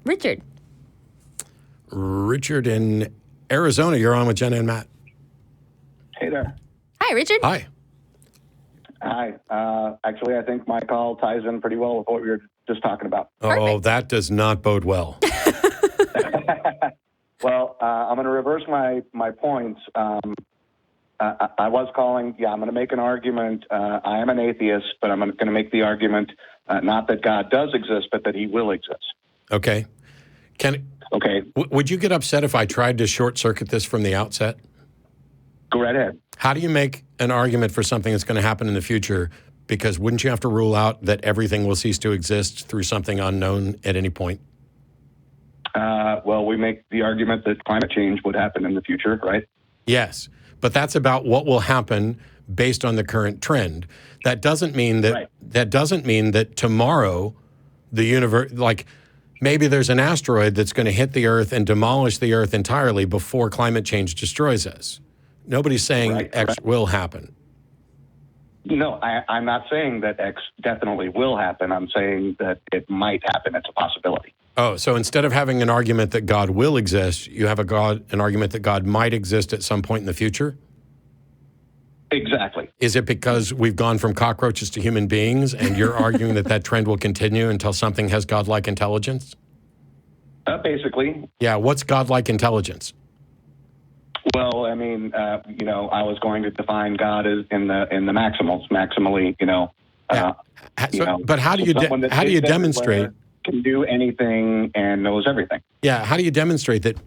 Richard. Richard in Arizona. You're on with Jenna and Matt. Hey there. Hi, Richard. Hi. Hi. Actually, I think my call ties in pretty well with what we were just talking about. Oh, that does not bode well. Well, I'm going to reverse my points. I was calling, I'm going to make an argument. I am an atheist, but I'm going to make the argument not that God does exist, but that he will exist. Okay. Okay. Would you get upset if I tried to short circuit this from the outset? Go right ahead. How do you make an argument for something that's going to happen in the future? Because wouldn't you have to rule out that everything will cease to exist through something unknown at any point? Well, we make the argument that climate change would happen in the future, right? Yes, but that's about what will happen based on the current trend. That doesn't mean that tomorrow the universe, like maybe there's an asteroid that's going to hit the Earth and demolish the Earth entirely before climate change destroys us. Nobody's saying X will happen. No, I'm not saying that X definitely will happen. I'm saying that it might happen. It's a possibility. Oh, so instead of having an argument that God will exist, you have an argument that God might exist at some point in the future? Exactly. Is it because we've gone from cockroaches to human beings, and you're arguing that trend will continue until something has godlike intelligence? Basically. Yeah, what's godlike intelligence? Well, I mean, I was going to define God as in the maximally, But how do you demonstrate? Can do anything and knows everything. Yeah, how do you demonstrate that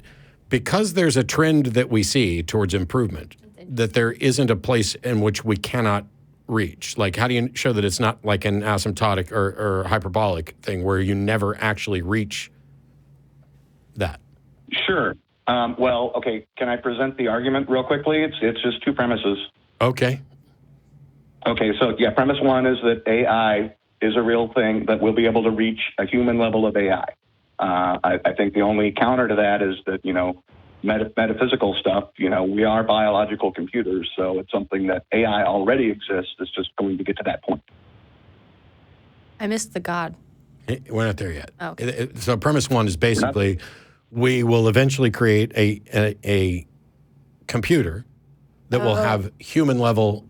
because there's a trend that we see towards improvement, that there isn't a place in which we cannot reach? Like, how do you show that it's not like an asymptotic or hyperbolic thing where you never actually reach that? Sure. Well, okay, can I present the argument real quickly? It's just two premises. Okay. Okay, so premise one is that AI is a real thing, that we'll be able to reach a human level of AI. I think the only counter to that is that, metaphysical stuff, we are biological computers, so it's something that AI already exists. It's just going to get to that point. I missed the God. We're not there yet. Oh, okay. So premise one is basically we will eventually create a computer that will have human level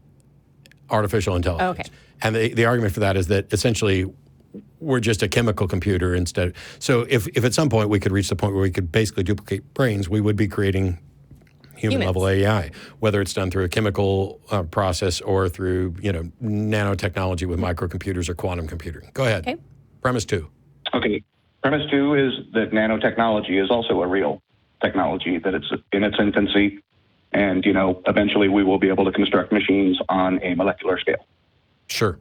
artificial intelligence. Okay. And the argument for that is that essentially we're just a chemical computer instead. So if at some point we could reach the point where we could basically duplicate brains, we would be creating human-level AI, whether it's done through a chemical process or through, nanotechnology with microcomputers or quantum computing. Go ahead. Okay. Premise two. Okay. Premise two is that nanotechnology is also a real technology, that it's in its infancy, and, eventually we will be able to construct machines on a molecular scale. Sure.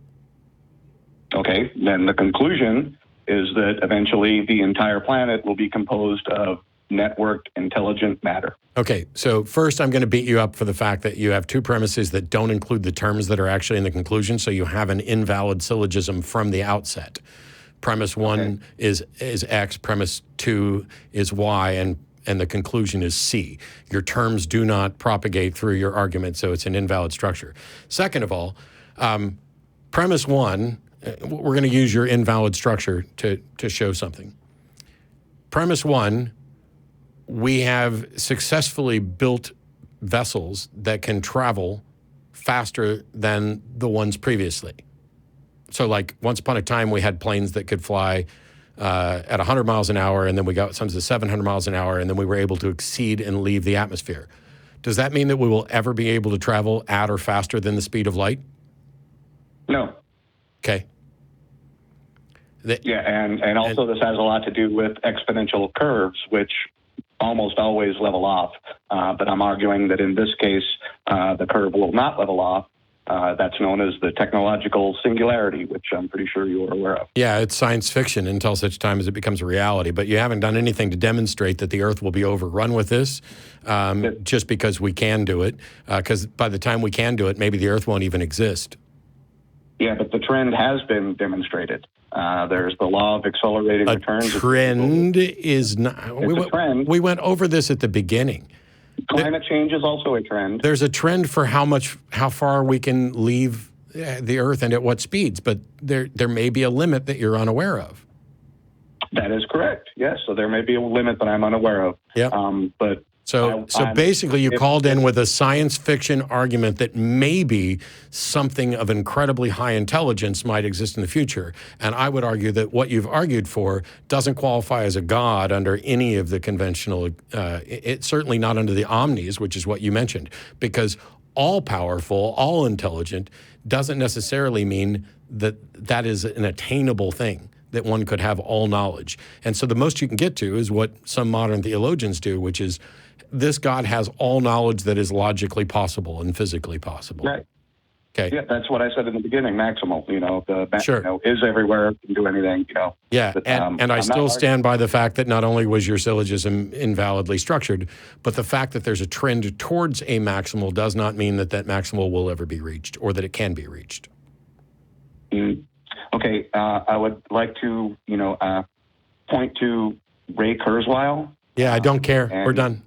Okay, then the conclusion is that eventually the entire planet will be composed of networked intelligent matter. Okay, so first I'm going to beat you up for the fact that you have two premises that don't include the terms that are actually in the conclusion, so you have an invalid syllogism from the outset. Premise one is X, premise two is Y, and the conclusion is C. Your terms do not propagate through your argument, so it's an invalid structure. Second of all, premise one, we're going to use your invalid structure to show something. Premise one, we have successfully built vessels that can travel faster than the ones previously. So like once upon a time, we had planes that could fly at 100 miles an hour, and then we got some to 700 miles an hour, and then we were able to exceed and leave the atmosphere. Does that mean that we will ever be able to travel at or faster than the speed of light? No. Okay. And also this has a lot to do with exponential curves, which almost always level off. But I'm arguing that in this case, the curve will not level off. That's known as the technological singularity, which I'm pretty sure you're aware of. Yeah, it's science fiction until such time as it becomes a reality. But you haven't done anything to demonstrate that the Earth will be overrun with this just because we can do it. Because by the time we can do it, maybe the Earth won't even exist. Yeah, but the trend has been demonstrated. There's the law of accelerating returns. A trend is not... It's a trend. We went over this at the beginning. Climate change is also a trend. There's a trend for how far we can leave the Earth and at what speeds, but there may be a limit that you're unaware of. That is correct. Yes. So there may be a limit that I'm unaware of. Yep. But So basically, you called in with a science fiction argument that maybe something of incredibly high intelligence might exist in the future. And I would argue that what you've argued for doesn't qualify as a god under any of the conventional, it's certainly not under the omnis, which is what you mentioned, because all powerful, all intelligent doesn't necessarily mean that that is an attainable thing, that one could have all knowledge. And so the most you can get to is what some modern theologians do, which is this God has all knowledge that is logically possible and physically possible. Right. Okay. Yeah, that's what I said in the beginning, maximal, Sure. Is everywhere, can do anything, Yeah, But, and I I'm still not stand by the fact that not only was your syllogism invalidly structured, but the fact that there's a trend towards a maximal does not mean that that maximal will ever be reached or that it can be reached. Okay, I would like to, point to Ray Kurzweil. Yeah, I don't care. We're done.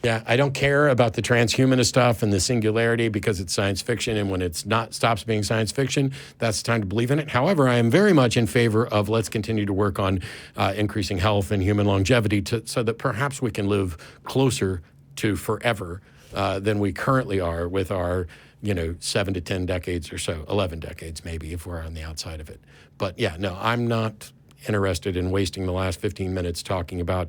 Yeah, I don't care about the transhumanist stuff and the singularity because it's science fiction, and when it's not stops being science fiction, that's the time to believe in it. However, I am very much in favor of let's continue to work on increasing health and human longevity so that perhaps we can live closer to forever than we currently are with our 7 to 10 decades or so, 11 decades maybe if we're on the outside of it. But yeah, no, I'm not interested in wasting the last 15 minutes talking about